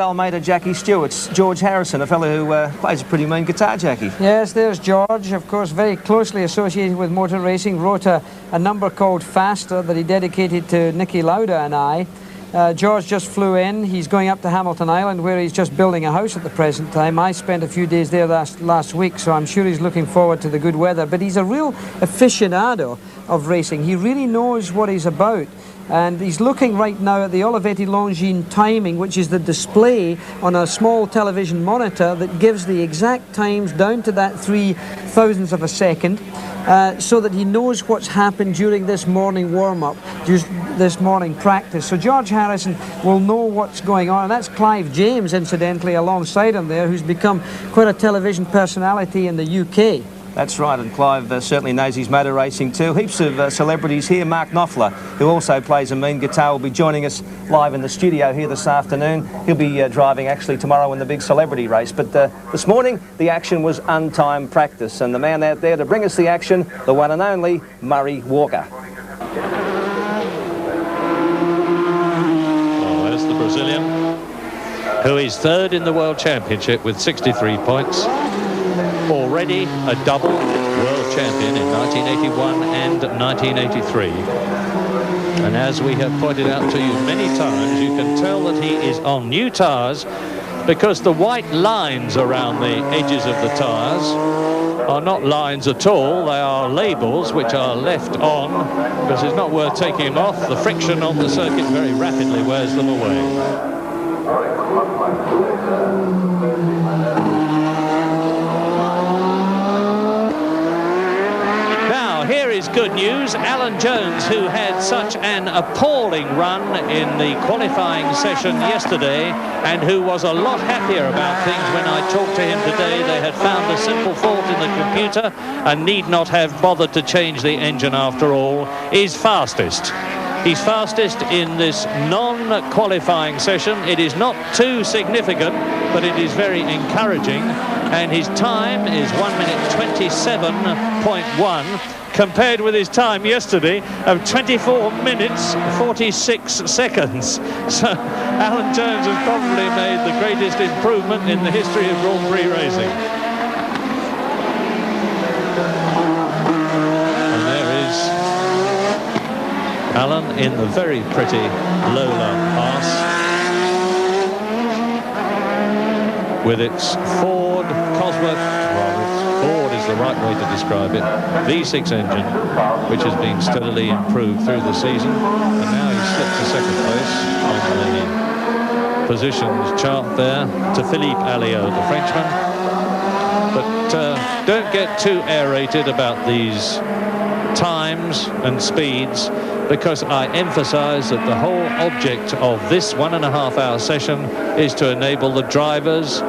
Old mate of Jackie Stewart's, George Harrison, a fellow who plays a pretty mean guitar, Jackie. Yes, there's George, of course, very closely associated with motor racing. Wrote a number called Faster that he dedicated to Nicky Lauda and I. George just flew in. He's going up to Hamilton Island, where he's just building a house at the present time. I spent a few days there last week, so I'm sure he's looking forward to the good weather. But he's a real aficionado of racing. He really knows what he's about. And he's looking right now at the Olivetti Longines timing, which is the display on a small television monitor that gives the exact times down to that 3/1000th of a second, so that he knows what's happened during this morning warm-up, this morning practice. So George Harrison will know what's going on, and that's Clive James, incidentally, alongside him there, who's become quite a television personality in the UK. That's right, and Clive certainly knows his motor racing too. Heaps of celebrities here. Mark Knopfler, who also plays a mean guitar, will be joining us live in the studio here this afternoon. He'll be driving actually tomorrow in the big celebrity race. But this morning, the action was untimed practice, and the man out there to bring us the action, the one and only Murray Walker. Well, there's the Brazilian, who is third in the World Championship with 63 points. Already a double world champion in 1981 and 1983. And as we have pointed out to you many times, you can tell that he is on new tyres because the white lines around the edges of the tyres are not lines at all. They are labels which are left on because it's not worth taking them off. The friction on the circuit very rapidly wears them away. Here is good news. Alan Jones, who had such an appalling run in the qualifying session yesterday and who was a lot happier about things when I talked to him today. They had found a simple fault in the computer and need not have bothered to change the engine after all, is fastest. He's fastest in this non-qualifying session. It is not too significant, but it is very encouraging. And his time is 1 minute 27.1. compared with his time yesterday of 24 minutes 46 seconds. So Alan Jones has probably made the greatest improvement in the history of Grand Prix racing. And there is Alan in the very pretty Lola Pass with its Ford Cosworth, Ford is the right way to describe it, V6 engine, which has been steadily improved through the season, and now he slipped to second place on the positions chart there to Philippe Alliot, the Frenchman. But don't get too aerated about these times and speeds, because I emphasize that the whole object of this 1.5 hour session is to enable the drivers,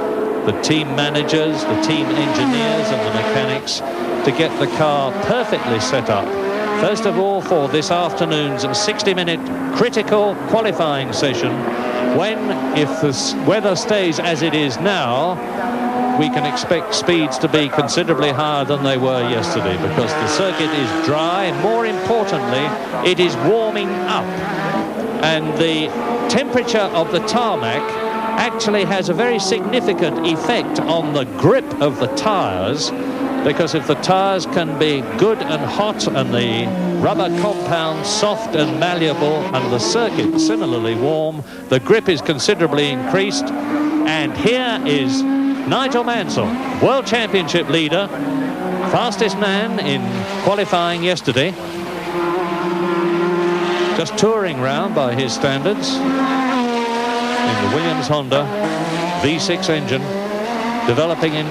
the team managers, the team engineers and the mechanics to get the car perfectly set up. First of all, for this afternoon's 60-minute critical qualifying session, when, if the weather stays as it is now, we can expect speeds to be considerably higher than they were yesterday, because the circuit is dry. More importantly, it is warming up, and the temperature of the tarmac actually has a very significant effect on the grip of the tyres, because if the tyres can be good and hot and the rubber compound soft and malleable and the circuit similarly warm, the grip is considerably increased. And here is Nigel Mansell, World Championship leader, fastest man in qualifying yesterday, just touring round by his standards in the Williams Honda V6 engine, developing in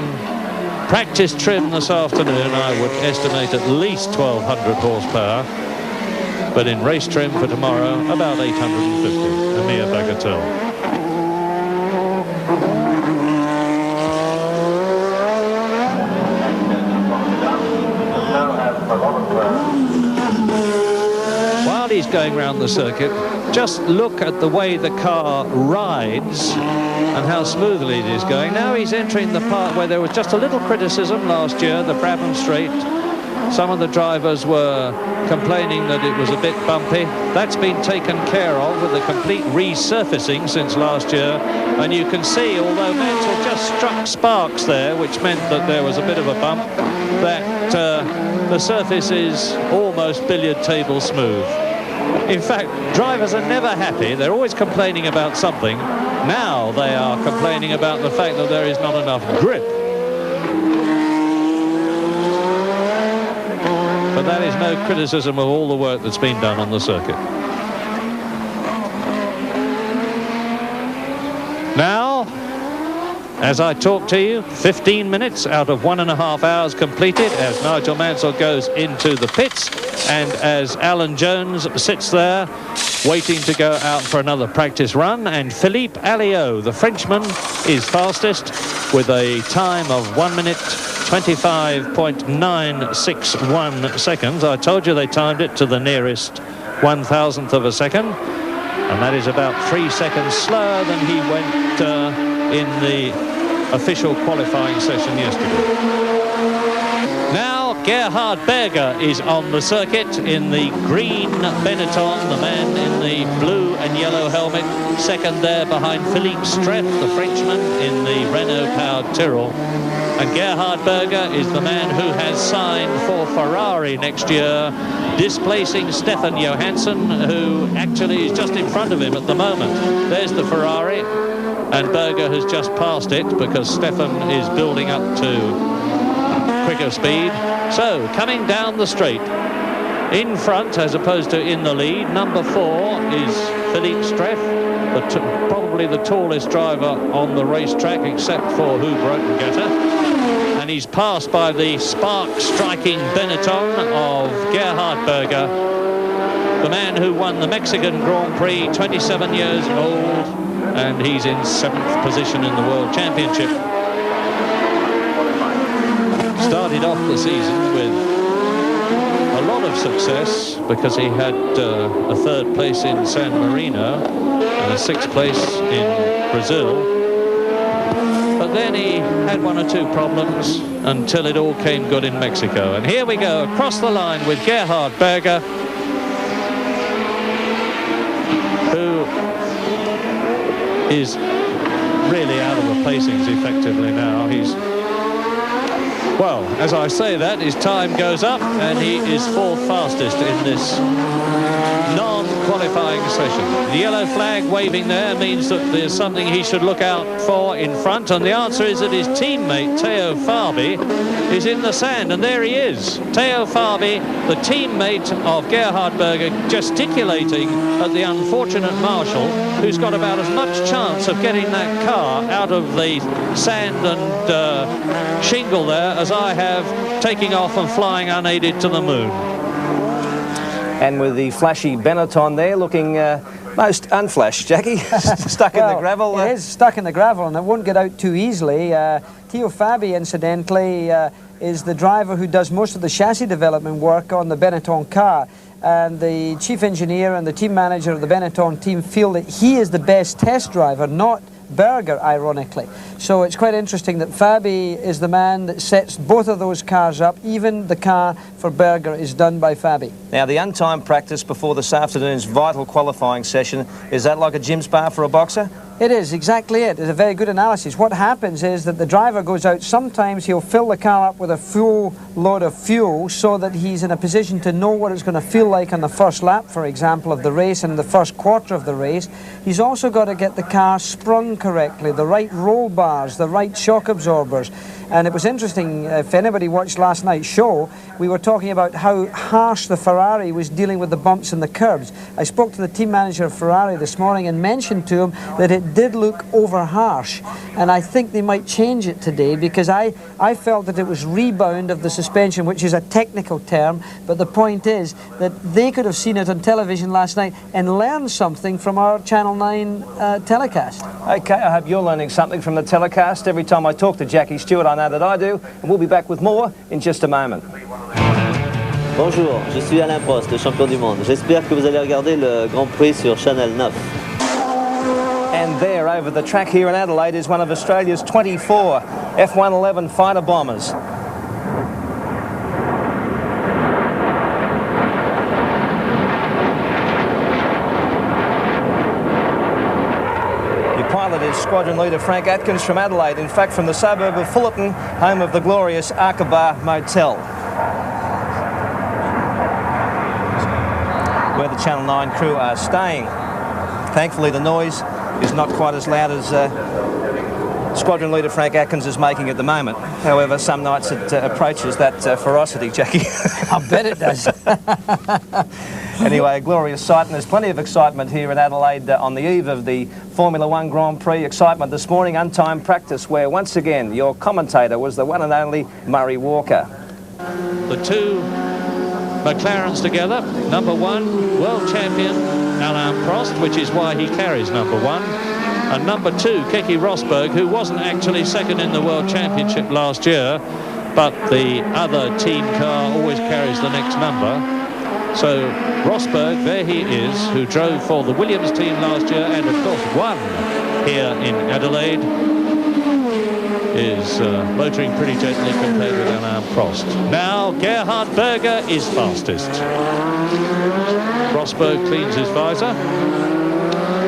practice trim this afternoon. I would estimate at least 1,200 horsepower, but in race trim for tomorrow about 850, a mere bagatelle. While he's going round the circuit, just look at the way the car rides and how smoothly it is going. Now he's entering the part where there was just a little criticism last year, the Brabham Straight, Some of the drivers were complaining that it was a bit bumpy. That's been taken care of with a complete resurfacing since last year. And you can see, although Mansell just struck sparks there, which meant that there was a bit of a bump, that the surface is almost billiard table smooth. In fact, drivers are never happy. They're always complaining about something. Now they are complaining about the fact that there is not enough grip. But that is no criticism of all the work that's been done on the circuit. Now, as I talk to you, 15 minutes out of 1.5 hours completed as Nigel Mansell goes into the pits, and as Alan Jones sits there waiting to go out for another practice run, and Philippe Alliot, the Frenchman, is fastest with a time of 1 minute 25.961 seconds. I told you they timed it to the nearest 1,000th of a second, and that is about 3 seconds slower than he went in the official qualifying session yesterday. Now Gerhard Berger is on the circuit in the green Benetton, the man in the blue and yellow helmet, second there behind Philippe Streff, the Frenchman, in the Renault-powered Tyrrell. And Gerhard Berger is the man who has signed for Ferrari next year, displacing Stefan Johansson, who actually is just in front of him at the moment. There's the Ferrari, and Berger has just passed it because Stefan is building up to quicker speed. So, coming down the straight, in front as opposed to in the lead, number 4 is Philippe Streff, probably the tallest driver on the racetrack except for Hubroten-Getter. And he's passed by the spark-striking Benetton of Gerhard Berger, the man who won the Mexican Grand Prix, 27 years old, and he's in 7th position in the World Championship. Started off the season with a lot of success because he had a 3rd place in San Marino and a 6th place in Brazil. But then he had 1 or 2 problems until it all came good in Mexico. And here we go across the line with Gerhard Berger, who is really out of the placings effectively now. He's, well, as I say that, his time goes up and he is 4th fastest in this non-qualifying session. The yellow flag waving there means that there's something he should look out for in front, and the answer is that his teammate Theo Fabi is in the sand, and there he is. Theo Fabi, the teammate of Gerhard Berger, gesticulating at the unfortunate marshal, who's got about as much chance of getting that car out of the sand and shingle there as I have taking off and flying unaided to the moon. And with the flashy Benetton there looking most unflashed, Jackie, stuck in the gravel. It is stuck in the gravel and it won't get out too easily. Theo Fabi, incidentally, is the driver who does most of the chassis development work on the Benetton car. And the chief engineer and the team manager of the Benetton team feel that he is the best test driver, not Berger, ironically. So it's quite interesting that Fabi is the man that sets both of those cars up. Even the car for Berger is done by Fabi. Now, the untimed practice before this afternoon's vital qualifying session, is that like a gym spa for a boxer? It is, exactly it. It's a very good analysis. What happens is that the driver goes out, sometimes he'll fill the car up with a full load of fuel so that he's in a position to know what it's going to feel like on the first lap, for example, of the race and the first quarter of the race. He's also got to get the car sprung correctly, the right roll bars, the right shock absorbers. And it was interesting, if anybody watched last night's show, we were talking about how harsh the Ferrari was dealing with the bumps and the curbs. I spoke to the team manager of Ferrari this morning and mentioned to him that it did look over harsh, and I think they might change it today, because I felt that it was rebound of the suspension, which is a technical term, but the point is that they could have seen it on television last night and learned something from our Channel 9 telecast. Okay, I hope you're learning something from the telecast. Every time I talk to Jackie Stewart, I know that I do, and we'll be back with more in just a moment. Bonjour, je suis Alain Prost, le champion du monde. J'espère que vous allez regarder le Grand Prix sur Channel 9. And there, over the track here in Adelaide, is one of Australia's 24 F-111 fighter bombers. is squadron leader Frank Atkins from Adelaide, in fact from the suburb of Fullerton, home of the glorious Aqaba Motel, where the Channel 9 crew are staying. Thankfully the noise is not quite as loud as squadron leader Frank Atkins is making at the moment. However, some nights it approaches that ferocity, Jackie. I bet it does. Anyway, a glorious sight, and there's plenty of excitement here in Adelaide on the eve of the Formula One Grand Prix. Excitement this morning, untimed practice, where once again your commentator was the one and only Murray Walker. The two McLarens together, number 1 world champion Alain Prost, which is why he carries number 1, and number 2 Keke Rosberg, who wasn't actually second in the world championship last year, but the other team car always carries the next number. So Rosberg, there he is, who drove for the Williams team last year and of course won here in Adelaide, is motoring pretty gently compared with Alain Prost. Now Gerhard Berger is fastest. Rosberg cleans his visor.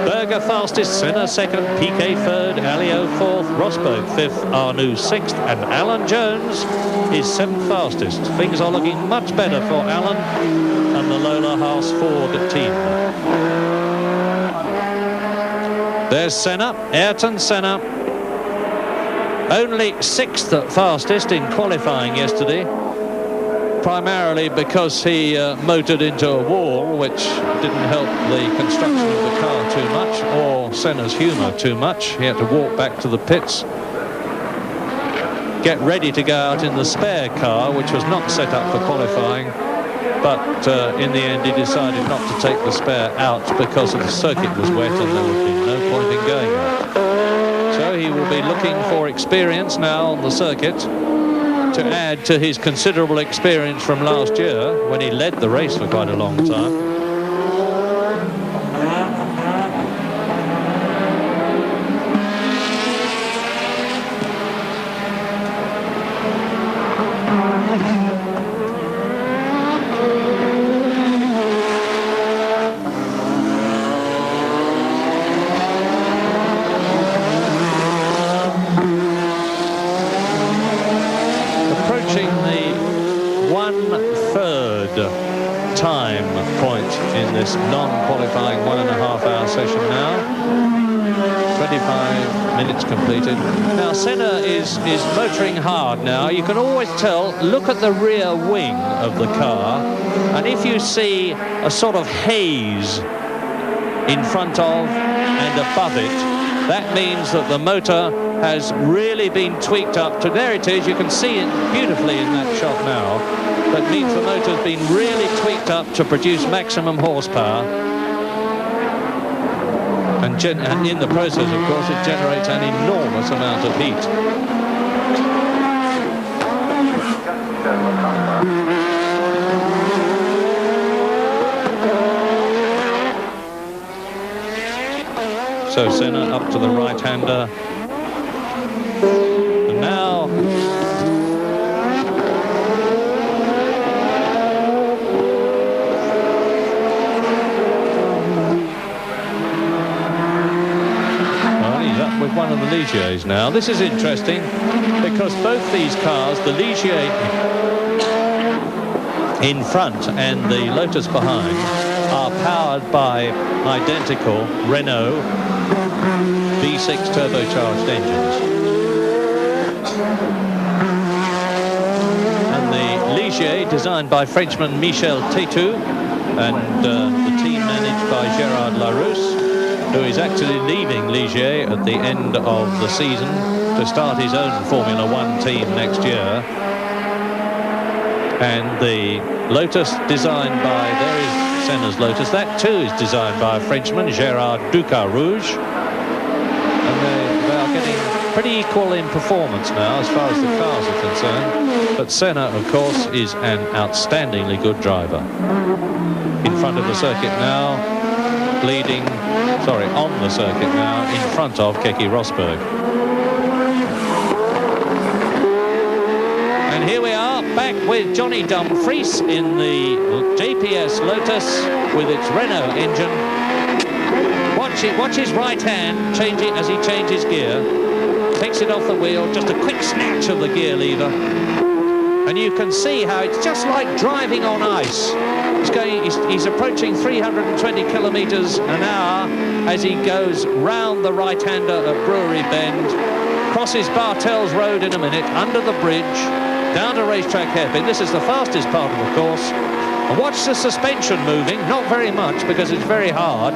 Berger fastest, Senna second, Piquet third, Alio fourth, Rosberg fifth, Arnoux sixth, and Alan Jones is 7th fastest. Things are looking much better for Alan and the Lola Haas Ford team. There's Senna, Ayrton Senna, only 6th fastest in qualifying yesterday, primarily because he motored into a wall, which didn't help the construction of the car too much, or Senna's humour too much. He had to walk back to the pits, get ready to go out in the spare car, which was not set up for qualifying, but in the end he decided not to take the spare out because the circuit was wet and there would be no point in going out. So he will be looking for experience now on the circuit to add to his considerable experience from last year when he led the race for quite a long time. Time point in this non-qualifying 1.5-hour session now. 25 minutes completed. Now Senna is motoring hard now. You can always tell, look at the rear wing of the car, and if you see a sort of haze in front of and above it, that means that the motor has really been tweaked up to, there it is, you can see it beautifully in that shot now. That means the motor's been really tweaked up to produce maximum horsepower. And in the process, of course, it generates an enormous amount of heat. So Senna up to the right-hander. And now with one of the Ligiers now. This is interesting because both these cars, the Ligier in front and the Lotus behind, are powered by identical Renault V6 turbocharged engines. And the Ligier, designed by Frenchman Michel Tétu and the team managed by Gerhard Berger, who is actually leaving Ligier at the end of the season to start his own Formula One team next year. And the Lotus designed by, there is Senna's Lotus, that too is designed by a Frenchman, Gerhard Berger. And they are getting pretty equal in performance now as far as the cars are concerned. But Senna, of course, is an outstandingly good driver. In front of the circuit now, on the circuit now, in front of Keke Rosberg. And here we are, back with Johnny Dumfries in the JPS Lotus with its Renault engine. What watch his right hand changing as he changes gear. Takes it off the wheel, just a quick snatch of the gear lever. And you can see how it's just like driving on ice. He's approaching 320 kilometers an hour as he goes round the right-hander at Brewery Bend, crosses Bartels Road in a minute, under the bridge, down to racetrack hairpin. This is the fastest part of the course. And watch the suspension moving, not very much because it's very hard.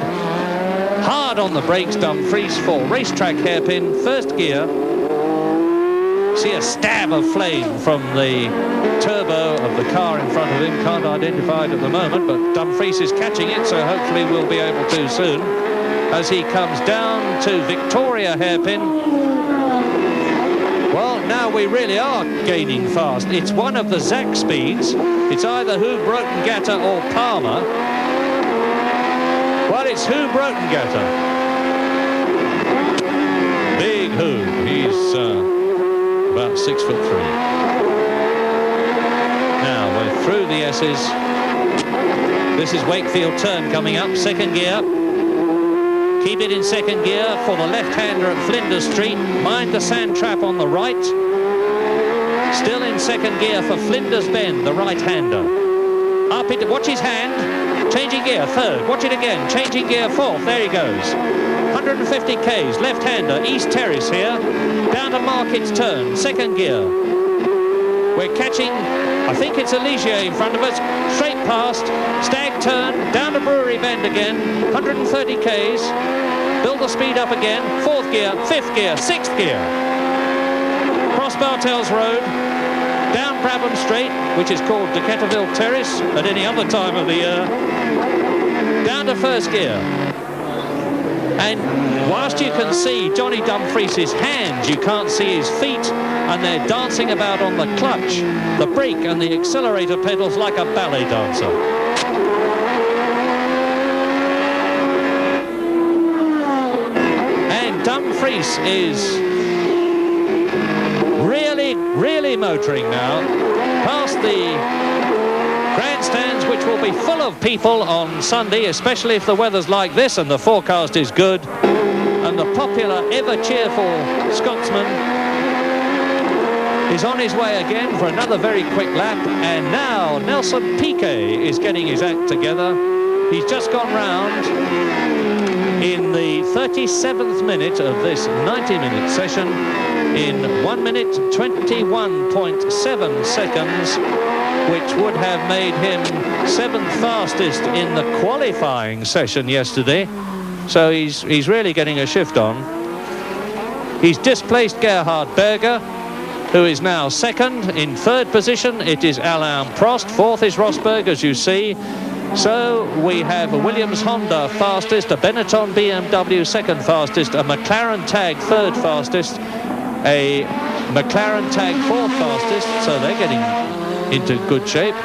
Hard on the brakes, Dumfries for racetrack hairpin, first gear. See a stab of flame from the turbo of the car in front of him. Can't identify it at the moment, but Dumfries is catching it, so hopefully we'll be able to soon. As he comes down to Victoria hairpin. Well, now we really are gaining fast. It's one of the Zach speeds. It's either Hoob-Rotengatter or Palmer. Well, it's Hoob-Rotengatter. Big Hoob. He's about 6'3". Now we're through the S's. This is Wakefield turn coming up, second gear. Keep it in second gear for the left-hander at Flinders Street. Mind the sand trap on the right. Still in second gear for Flinders Bend, the right-hander. Up it, watch his hand. Changing gear, third. Watch it again. Changing gear, fourth. There he goes. 150 Ks, left-hander, East Terrace here. Down to Market's turn, second gear. We're catching, I think it's a Ligier in front of us. Straight past, Stag turn, down to Brewery Bend again. 130 Ks. Build the speed up again. Fourth gear, fifth gear, sixth gear. Cross Bartels Road. Down Brabham Straight, which is called Decaturville Terrace at any other time of the year. Down to first gear. And whilst you can see Johnny Dumfries' hands, you can't see his feet, and they're dancing about on the clutch, the brake and the accelerator pedals like a ballet dancer. And Dumfries is really motoring now, past the grandstands, which will be full of people on Sunday, especially if the weather's like this and the forecast is good. And the popular, ever cheerful Scotsman is on his way again for another very quick lap. And now Nelson Piquet is getting his act together. He's just gone round in the 37th minute of this 90-minute session in 1 minute 21.7 seconds, which would have made him 7th fastest in the qualifying session yesterday. So he's really getting a shift on. He's displaced Gerhard Berger, who is now second. In third position, it is Alain Prost. Fourth is Rosberg, as you see. So we have a Williams Honda fastest, a Benetton BMW second fastest, a McLaren Tag third fastest, a McLaren Tag fourth fastest, so they're getting into good shape.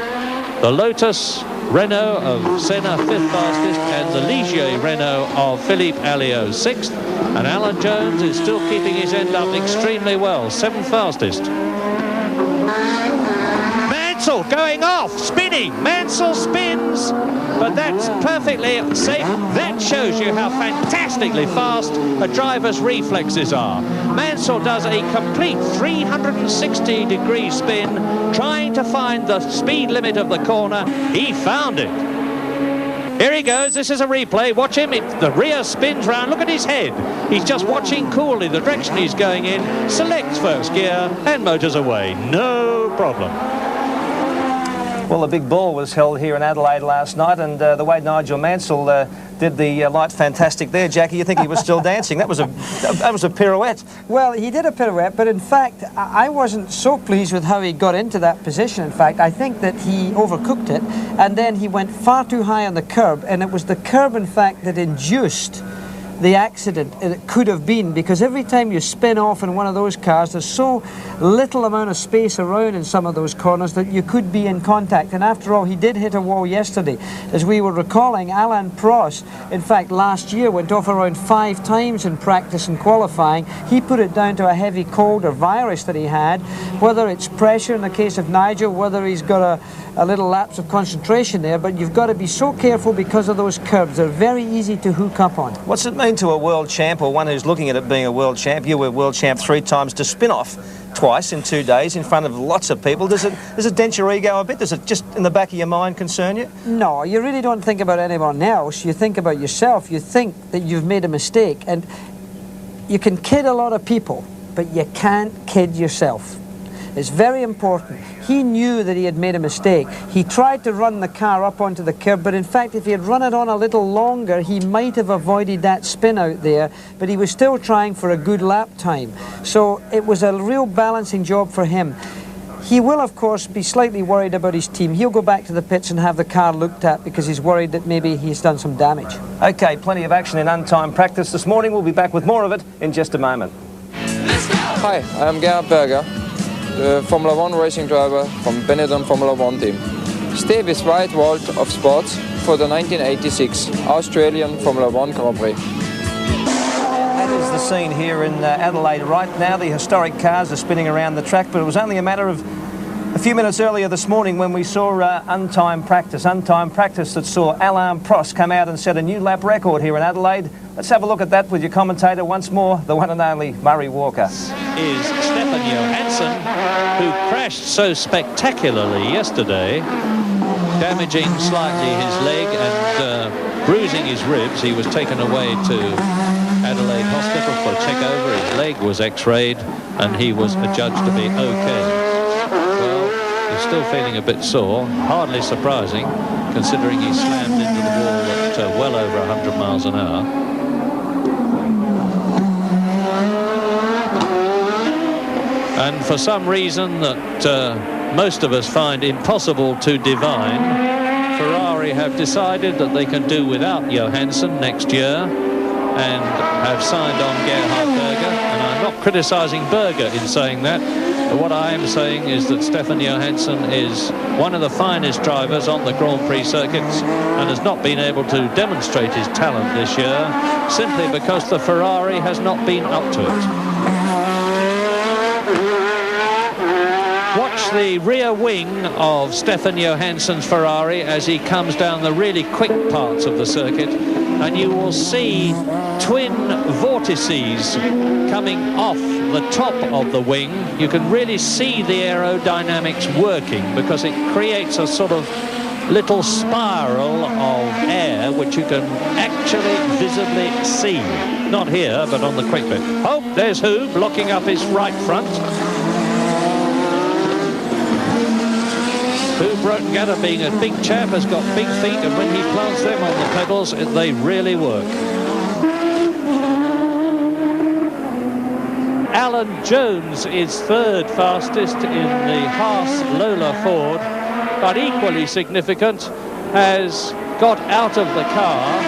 The Lotus Renault of Senna fifth fastest, and the Ligier Renault of Philippe Alliot sixth. And Alan Jones is still keeping his end up extremely well, seventh fastest. Mansell going off, spinning. Mansell spins, but that's perfectly safe. That shows you how fantastically fast a driver's reflexes are. Mansell does a complete 360-degree spin, trying to find the speed limit of the corner. He found it. Here he goes. This is a replay. Watch him. The rear spins round. Look at his head. He's just watching coolly the direction he's going in. Selects first gear and motors away. No problem. Well, the big ball was held here in Adelaide last night, and the way Nigel Mansell did the light fantastic there, Jackie, you think he was still dancing? That was a pirouette. Well, he did a pirouette, but in fact, I wasn't so pleased with how he got into that position. In fact, I think that he overcooked it, and then he went far too high on the curb, and it was the curb, in fact, that induced the accident it could have been, because every time you spin off in one of those cars, there's so little amount of space around in some of those corners that you could be in contact. And after all, he did hit a wall yesterday. As we were recalling, Alain Prost, in fact, last year went off around 5 times in practice and qualifying. He put it down to a heavy cold or virus that he had, whether it's pressure in the case of Nigel, whether he's got a little lapse of concentration there, but you've got to be so careful because of those curbs. They're very easy to hook up on. What's it mean? explain to a world champ, or one who's looking at it being a world champ, you were world champ 3 times, to spin off twice in 2 days in front of lots of people, does it dent your ego a bit? Does it just in the back of your mind concern you? No, you really don't think about anyone else. You think about yourself. You think that you've made a mistake, and you can kid a lot of people, but you can't kid yourself. It's very important. He knew that he had made a mistake. He tried to run the car up onto the curb, but in fact, if he had run it on a little longer, he might have avoided that spin out there, but he was still trying for a good lap time. So it was a real balancing job for him. He will, of course, be slightly worried about his team. He'll go back to the pits and have the car looked at because he's worried that maybe he's done some damage. Okay, plenty of action in untimed practice this morning. We'll be back with more of it in just a moment. Hi, I'm Gerhard Berger, the Formula 1 racing driver from Benetton Formula 1 team. Steve is right world of sports for the 1986 Australian Formula 1 Grand Prix. That is the scene here in Adelaide right now. The historic cars are spinning around the track, but it was only a matter of a few minutes earlier this morning when we saw untimed practice that saw Alain Prost come out and set a new lap record here in Adelaide. Let's have a look at that with your commentator once more, the one and only Murray Walker. Is Stefan Johansson, who crashed so spectacularly yesterday, damaging slightly his leg and bruising his ribs. He was taken away to Adelaide Hospital for a check over. His leg was x-rayed and he was adjudged to be okay. Well, he's still feeling a bit sore, hardly surprising considering he slammed into the wall at well over 100 miles an hour. And for some reason that most of us find impossible to divine, Ferrari have decided that they can do without Johansson next year and have signed on Gerhard Berger. And I'm not criticising Berger in saying that. But what I am saying is that Stefan Johansson is one of the finest drivers on the Grand Prix circuits and has not been able to demonstrate his talent this year simply because the Ferrari has not been up to it. Watch the rear wing of Stefan Johansson's Ferrari as he comes down the really quick parts of the circuit, and you will see twin vortices coming off the top of the wing. You can really see the aerodynamics working because it creates a sort of little spiral of air which you can actually visibly see. Not here, but on the quick bit. Oh, there's Hoob blocking up his right front. Rotengada, being a big chap, has got big feet, and when he plants them on the pedals, they really work. Alan Jones is third fastest in the Haas Lola Ford, but equally significant, has got out of the car,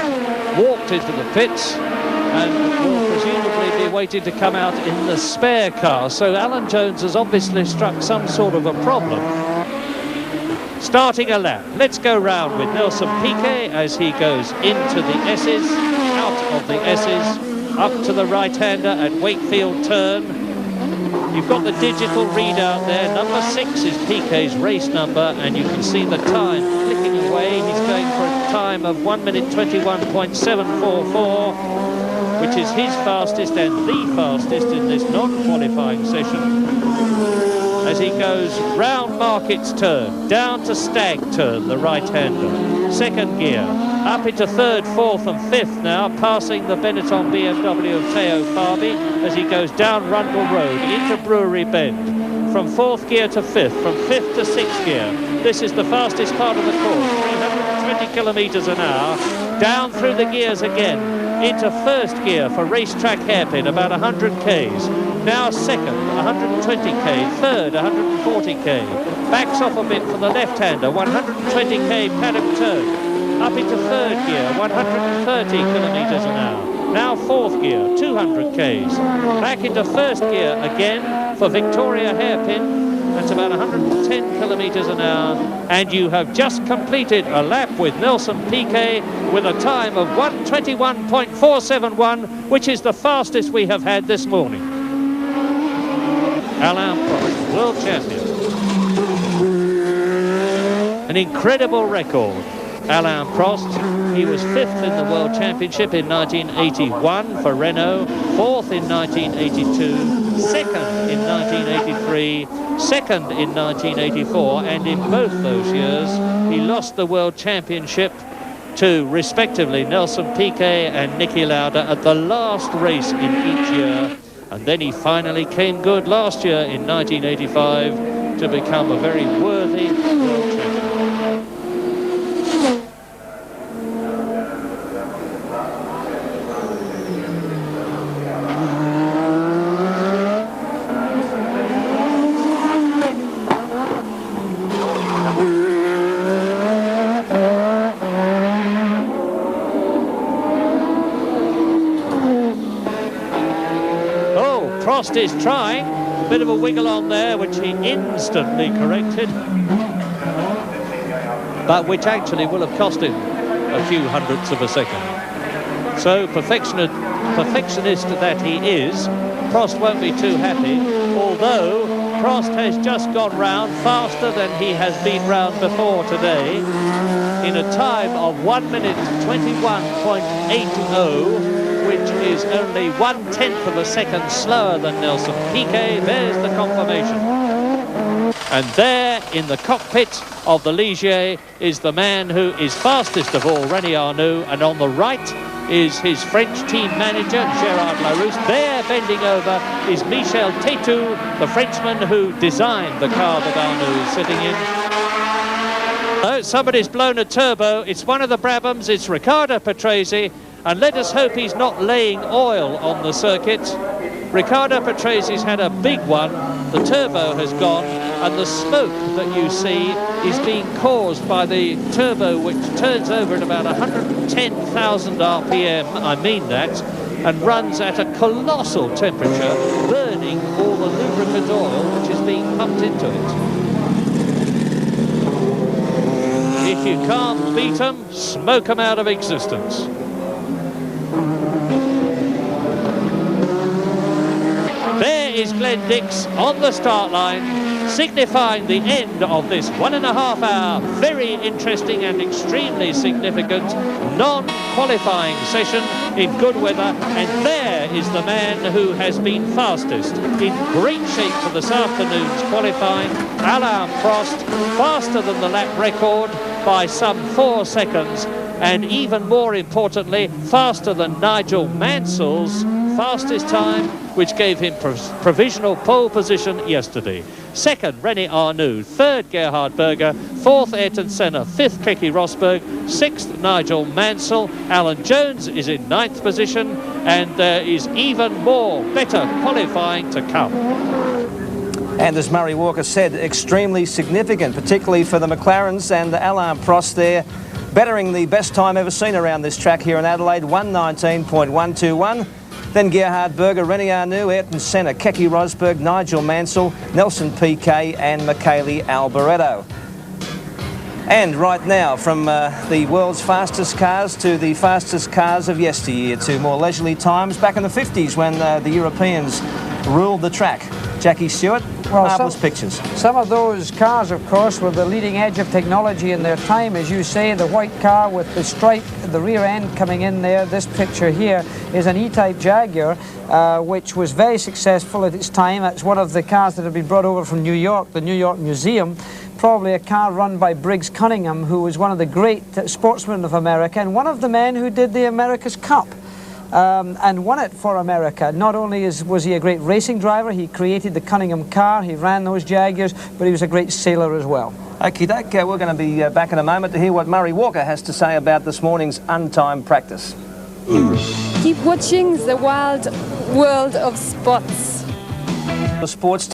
walked into the pits, and will presumably be waiting to come out in the spare car. So Alan Jones has obviously struck some sort of a problem. Starting a lap. Let's go round with Nelson Piquet as he goes into the S's, out of the S's, up to the right-hander at Wakefield Turn. You've got the digital readout there. Number 6 is Piquet's race number, and you can see the time clicking away. He's going for a time of 1 minute 21.744, which is his fastest and the fastest in this non-qualifying session. As he goes round Market's Turn, down to Stag Turn, the right-hander. Second gear, up into third, fourth and fifth now, passing the Benetton BMW of Theo Fabi as he goes down Rundle Road into Brewery Bend. From fourth gear to fifth, from fifth to sixth gear. This is the fastest part of the course, 320 kilometres an hour. Down through the gears again, into first gear for racetrack hairpin, about 100 k's. Now second, 120k, third, 140k. Backs off a bit for the left-hander, 120k paddock turn. Up into third gear, 130 kilometres an hour. Now fourth gear, 200k's. Back into first gear again for Victoria hairpin. That's about 110 kilometres an hour. And you have just completed a lap with Nelson Piquet with a time of 1:21.471, which is the fastest we have had this morning. Alain Prost, world champion. An incredible record Alain Prost. He was 5th in the World Championship in 1981 for Renault, 4th in 1982, 2nd in 1983, 2nd in 1984, and in both those years he lost the World Championship to, respectively, Nelson Piquet and Niki Lauda at the last race in each year. And then he finally came good last year in 1985 to become a very worthy world champion. Prost is trying, a bit of a wiggle on there, which he instantly corrected, but which actually will have cost him a few hundredths of a second. So perfectionist that he is, Prost won't be too happy, although Prost has just gone round faster than he has been round before today, in a time of 1 minute 21.80, which is only 1/10 of a second slower than Nelson Piquet. There's the confirmation. And there in the cockpit of the Ligier is the man who is fastest of all, René Arnoux, and on the right is his French team manager, Gerhard Berger. There, bending over, is Michel Tetou, the Frenchman who designed the car that Arnoux is sitting in. Oh, somebody's blown a turbo. It's one of the Brabhams. It's Riccardo Patrese. And let us hope he's not laying oil on the circuit. Riccardo Patresi's had a big one. The turbo has gone, and the smoke that you see is being caused by the turbo, which turns over at about 110,000 RPM, I mean that, and runs at a colossal temperature, burning all the lubricant oil which is being pumped into it. If you can't beat them, smoke them out of existence. There is Glenn Dix on the start line, signifying the end of this 1.5 hour, very interesting and extremely significant non-qualifying session in good weather. And there is the man who has been fastest, in great shape for this afternoon's qualifying, Alain Prost, faster than the lap record by some 4 seconds, and even more importantly, faster than Nigel Mansell's fastest time, which gave him provisional pole position yesterday. 2nd, René Arnoux. 3rd, Gerhard Berger. 4th, Ayrton Senna. 5th, Keke Rosberg. 6th, Nigel Mansell. Alan Jones is in 9th position, and there is even more better qualifying to come. And as Murray Walker said, extremely significant, particularly for the McLarens, and Alain Prost there, bettering the best time ever seen around this track here in Adelaide, 1:19.121. Then Gerhard Berger, René Arnoux, Ayrton Senna, Keke Rosberg, Nigel Mansell, Nelson Piquet and Michele Alboreto. And right now, from the world's fastest cars to the fastest cars of yesteryear to more leisurely times back in the 50s when the Europeans ruled the track. Jackie Stewart, marvellous pictures. Some of those cars, of course, were the leading edge of technology in their time. As you say, the white car with the stripe at the rear end coming in there. This picture here is an E-Type Jaguar, which was very successful at its time. It's one of the cars that have been brought over from New York, the New York Museum. Probably a car run by Briggs Cunningham, who was one of the great sportsmen of America and one of the men who did the America's Cup. And won it for America. Not only was he a great racing driver, he created the Cunningham car, he ran those Jaguars, but he was a great sailor as well. Okie doke, we're going to be back in a moment to hear what Murray Walker has to say about this morning's untimed practice. Keep watching the wild world of sports. The sports